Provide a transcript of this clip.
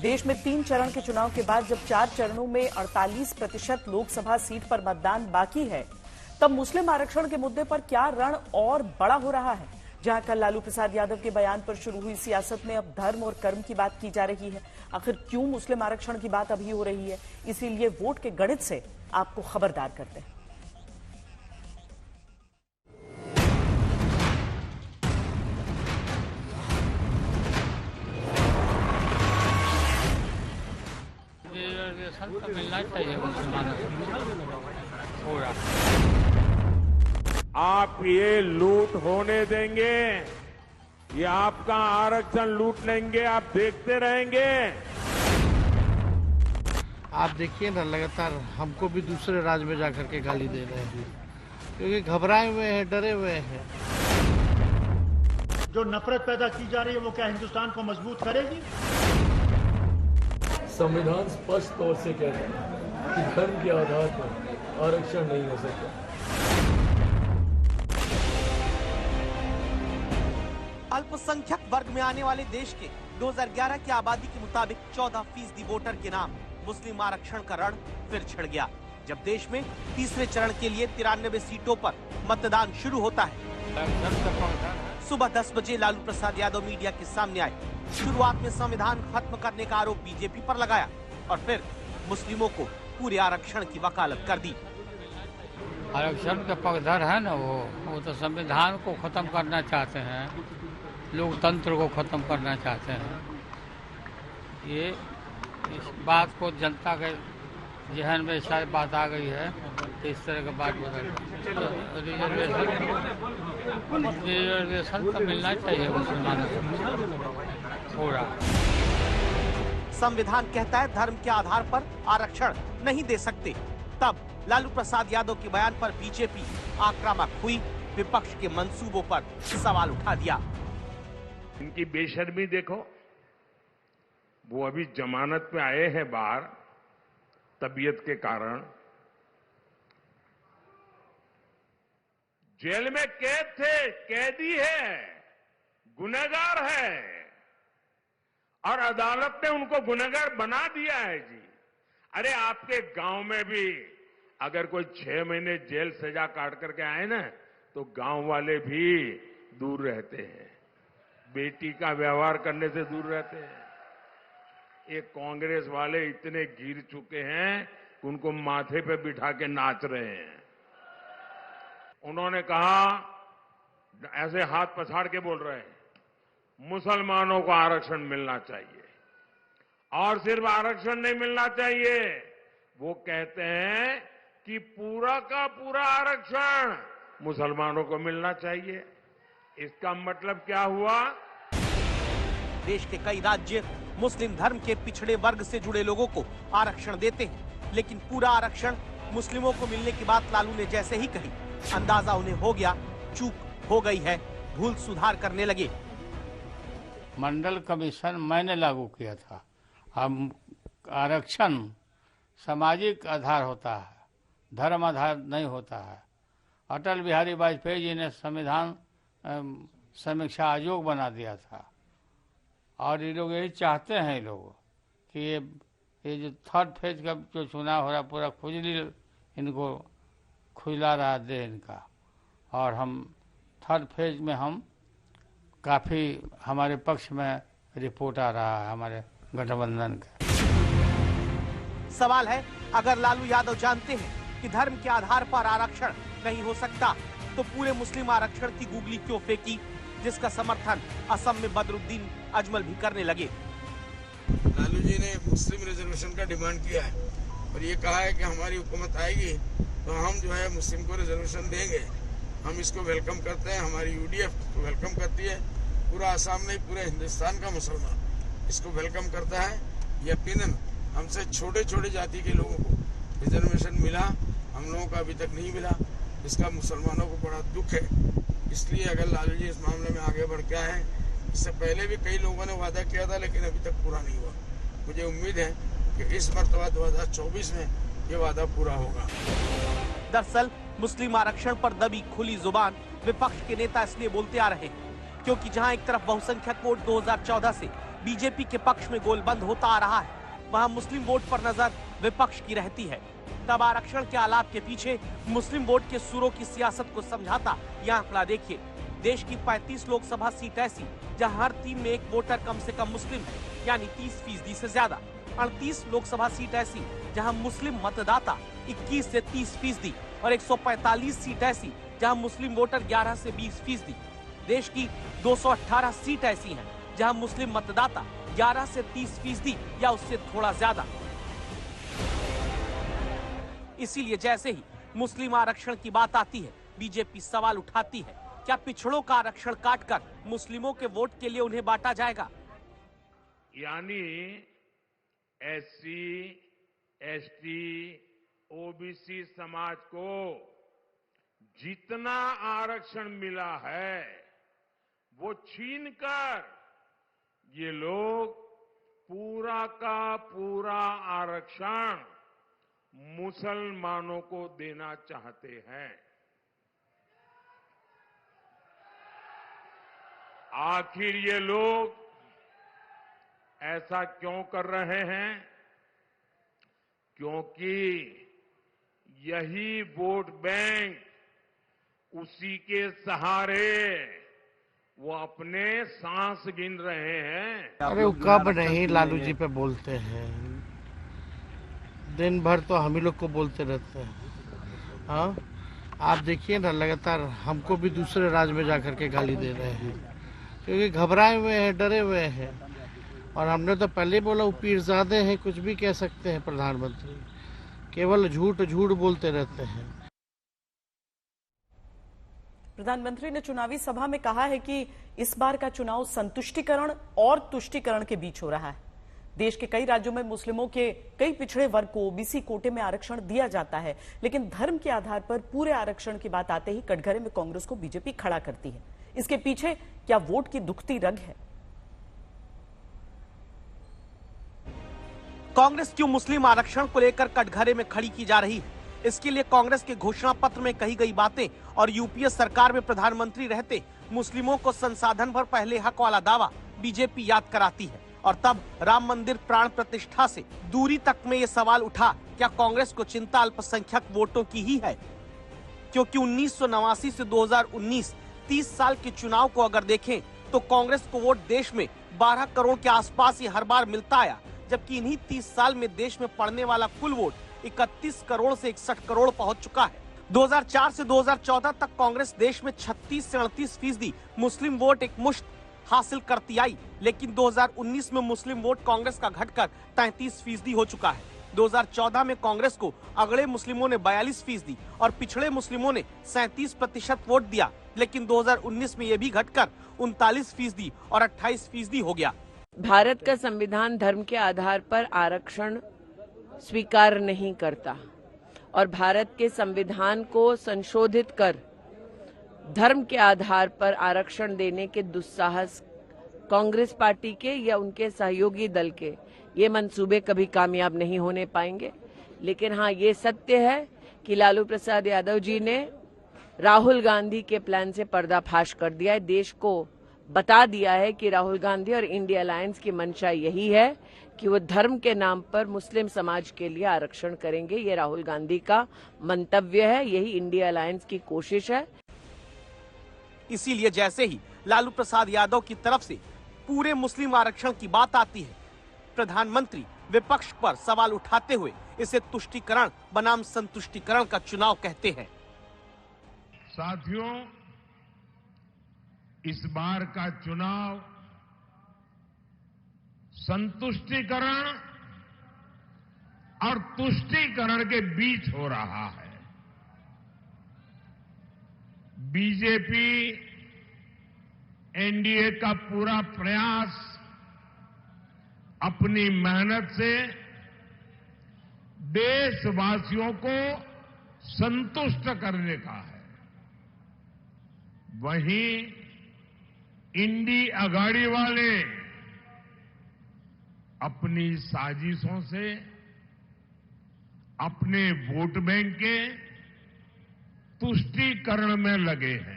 देश में 3 चरण के चुनाव के बाद जब 4 चरणों में 48% लोकसभा सीट पर मतदान बाकी है, तब मुस्लिम आरक्षण के मुद्दे पर क्या रण और बड़ा हो रहा है। जहां कल लालू प्रसाद यादव के बयान पर शुरू हुई सियासत में अब धर्म और कर्म की बात की जा रही है। आखिर क्यों मुस्लिम आरक्षण की बात अभी हो रही है, इसीलिए वोट के गणित से आपको खबरदार करते हैं। तो मिलना चाहिए मुसलमानों को पूरा। आप ये लूट होने देंगे? ये आपका आरक्षण लूट लेंगे? आप देखते रहेंगे? आप देखिए ना, लगातार हमको भी दूसरे राज्य में जाकर के गाली दे रहे हैं, क्योंकि घबराए हुए हैं, डरे हुए हैं। जो नफरत पैदा की जा रही है वो क्या हिंदुस्तान को मजबूत करेगी? संविधान स्पष्ट तौर से कहता है कि धर्म के आधार पर आरक्षण नहीं हो सकता। अल्पसंख्यक वर्ग में आने वाले देश के 2011 की आबादी के मुताबिक 14% वोटर के नाम मुस्लिम आरक्षण का रण फिर छिड़ गया, जब देश में तीसरे चरण के लिए 93 सीटों पर मतदान शुरू होता है। सुबह 10 बजे लालू प्रसाद यादव मीडिया के सामने आए। शुरुआत में संविधान खत्म करने का आरोप बीजेपी पर लगाया और फिर मुस्लिमों को पूरे आरक्षण की वकालत कर दी। आरक्षण का पक्षधर है ना, वो तो संविधान को खत्म करना चाहते हैं, लोकतंत्र को खत्म करना चाहते हैं। ये इस बात को जनता के जहन में शायद बात आ गई है तो इस तरह का बात बदल। रिजर्वेशन तो मिलना चाहिए मुसलमानों को पूरा। संविधान कहता है धर्म के आधार पर आरक्षण नहीं दे सकते। तब लालू प्रसाद यादव के बयान पर बीजेपी आक्रामक हुई, विपक्ष के मंसूबों पर सवाल उठा दिया। इनकी बेशर्मी देखो, वो अभी जमानत पे आए हैं बाहर तबीयत के कारण। जेल में कैद थे, कैदी है, गुनहगार है और अदालत ने उनको गुनहगार बना दिया है जी। अरे आपके गांव में भी अगर कोई 6 महीने जेल सजा काट करके आए ना, तो गांव वाले भी दूर रहते हैं, बेटी का व्यवहार करने से दूर रहते हैं। ये कांग्रेस वाले इतने गिर चुके हैं, उनको माथे पे बिठा के नाच रहे हैं। उन्होंने कहा, ऐसे हाथ पछाड़ के बोल रहे हैं, मुसलमानों को आरक्षण मिलना चाहिए। और सिर्फ आरक्षण नहीं मिलना चाहिए, वो कहते हैं कि पूरा का पूरा आरक्षण मुसलमानों को मिलना चाहिए। इसका मतलब क्या हुआ? देश के कई राज्य मुस्लिम धर्म के पिछड़े वर्ग से जुड़े लोगों को आरक्षण देते हैं, लेकिन पूरा आरक्षण मुस्लिमों को मिलने की बात लालू ने जैसे ही कही, अंदाजा उन्हें हो गया चूक हो गई है, भूल सुधार करने लगे। मंडल कमीशन मैंने लागू किया था। हम आरक्षण सामाजिक आधार होता है, धर्म आधार नहीं होता है। अटल बिहारी वाजपेयी जी ने संविधान समीक्षा आयोग बना दिया था और ये लोग यही चाहते हैं, ये लोग कि ये जो थर्ड फेज का जो चुनाव हो रहा, पूरा खुजली इनको खुजला रहा दे इनका। और हम थर्ड फेज में हम काफ़ी हमारे पक्ष में रिपोर्ट आ रहा है हमारे गठबंधन का। सवाल है, अगर लालू यादव जानते हैं कि धर्म के आधार पर आरक्षण नहीं हो सकता, तो पूरे मुस्लिम आरक्षण की गूगली क्यों फेंकी, जिसका समर्थन असम में बदरुद्दीन अजमल भी करने लगे। लालू जी ने मुस्लिम रिजर्वेशन का डिमांड किया है और ये कहा है कि हमारी हुकूमत आएगी तो हम जो है मुस्लिम को रिजर्वेशन देंगे। हम इसको वेलकम करते हैं, हमारी यूडीएफ को वेलकम करती है, पूरा आसाम नहीं पूरे हिंदुस्तान का मुसलमान इसको वेलकम करता है। यकीनन हमसे छोटे छोटे जाति के लोगों को रिजर्वेशन मिला, हम लोगों का अभी तक नहीं मिला। इसका मुसलमानों को बड़ा दुख है। इसलिए अगर लालू जी इस मामले में आगे बढ़ के आए, इससे पहले भी कई लोगों ने वादा किया था लेकिन अभी तक पूरा नहीं हुआ। मुझे उम्मीद है कि इस मर्तबा 2024 में ये वादा पूरा होगा। दरअसल मुस्लिम आरक्षण पर दबी खुली जुबान विपक्ष के नेता इसलिए बोलते आ रहे हैं क्योंकि जहां एक तरफ बहुसंख्यक वोट 2014 से बीजेपी के पक्ष में गोलबंद होता आ रहा है, वहां मुस्लिम वोट पर नजर विपक्ष की रहती है। तब आरक्षण के आलाप के पीछे मुस्लिम वोट के सुरों की सियासत को समझाता यह आंकड़ा देखिए। देश की 35 लोकसभा सीट ऐसी जहां हर 3 में एक वोटर कम से कम मुस्लिम है, यानी 30% से ज्यादा। 38 लोकसभा सीट ऐसी जहां मुस्लिम मतदाता 21 से 30% और 145 सीट ऐसी जहां मुस्लिम वोटर 11 से 20%। देश की 218 सीट ऐसी हैं जहां मुस्लिम मतदाता 11 से 30% या उससे थोड़ा ज्यादा। इसीलिए जैसे ही मुस्लिम आरक्षण की बात आती है, बीजेपी सवाल उठाती है, क्या पिछड़ों का आरक्षण काटकर मुस्लिमों के वोट के लिए उन्हें बांटा जाएगा? यानी एससी, एसटी, ओबीसी समाज को जितना आरक्षण मिला है वो छीनकर ये लोग पूरा का पूरा आरक्षण मुसलमानों को देना चाहते हैं। आखिर ये लोग ऐसा क्यों कर रहे हैं? क्योंकि यही वोट बैंक, उसी के सहारे वो अपने सांस गिन रहे हैं। अरे वो कब नहीं लालू जी पे बोलते हैं, दिन भर तो हम ही लोग को बोलते रहते हैं। हाँ, आप देखिए ना, लगातार हमको भी दूसरे राज्य में जाकर के गाली दे रहे हैं, क्योंकि घबराए हुए हैं, डरे हुए हैं। और हमने तो पहले बोला वो पीरजादे हैं, कुछ भी कह सकते हैं प्रधानमंत्री, केवल झूठ झूठ बोलते रहते हैं। प्रधानमंत्री ने चुनावी सभा में कहा है कि इस बार का चुनाव संतुष्टिकरण और तुष्टिकरण के बीच हो रहा है। देश के कई राज्यों में मुस्लिमों के कई पिछड़े वर्ग को ओबीसी कोटे में आरक्षण दिया जाता है, लेकिन धर्म के आधार पर पूरे आरक्षण की बात आते ही कटघरे में कांग्रेस को बीजेपी खड़ा करती है। इसके पीछे क्या वोट की दुखती रग है? कांग्रेस क्यों मुस्लिम आरक्षण को लेकर कटघरे में खड़ी की जा रही है? इसके लिए कांग्रेस के घोषणा पत्र में कही गई बातें और यूपीए सरकार में प्रधानमंत्री रहते मुस्लिमों को संसाधन भर पहले हक वाला दावा बीजेपी याद कराती है। और तब राम मंदिर प्राण प्रतिष्ठा से दूरी तक में ये सवाल उठा, क्या कांग्रेस को चिंता अल्पसंख्यक वोटों की ही है? क्योंकि 1989 से 2019 30 साल के चुनाव को अगर देखें तो कांग्रेस को वोट देश में 12 करोड़ के आसपास ही हर बार मिलता आया, जबकि इन्हीं 30 साल में देश में पड़ने वाला कुल वोट 31 करोड़ से 61 करोड़ पहुंच चुका है। 2004 से 2014 तक कांग्रेस देश में 36 से 38% मुस्लिम वोट एक मुश्त हासिल करती आई, लेकिन 2019 में मुस्लिम वोट कांग्रेस का घटकर 33% हो चुका है। 2014 में कांग्रेस को अगड़े मुस्लिमों ने 42% और पिछड़े मुस्लिमों ने 37% वोट दिया, लेकिन 2019 में ये भी घटकर 39% और 28% हो गया। भारत का संविधान धर्म के आधार पर आरक्षण स्वीकार नहीं करता और भारत के संविधान को संशोधित कर धर्म के आधार पर आरक्षण देने के दुस्साहस कांग्रेस पार्टी के या उनके सहयोगी दल के ये मंसूबे कभी कामयाब नहीं होने पाएंगे। लेकिन हाँ, ये सत्य है कि लालू प्रसाद यादव जी ने राहुल गांधी के प्लान से पर्दाफाश कर दिया है। देश को बता दिया है कि राहुल गांधी और इंडिया अलायंस की मंशा यही है कि वो धर्म के नाम पर मुस्लिम समाज के लिए आरक्षण करेंगे। ये राहुल गांधी का मंतव्य है, यही इंडिया अलायंस की कोशिश है। इसीलिए जैसे ही लालू प्रसाद यादव की तरफ से पूरे मुस्लिम आरक्षण की बात आती है, प्रधानमंत्री विपक्ष पर सवाल उठाते हुए इसे तुष्टीकरण बनाम संतुष्टीकरण का चुनाव कहते हैं। साथियों, इस बार का चुनाव संतुष्टीकरण और तुष्टीकरण के बीच हो रहा है। बीजेपी एनडीए का पूरा प्रयास अपनी मेहनत से देशवासियों को संतुष्ट करने का है। वहीं इंडी अगाड़ी वाले अपनी साजिशों से अपने वोट बैंक के तुष्टीकरण में लगे हैं।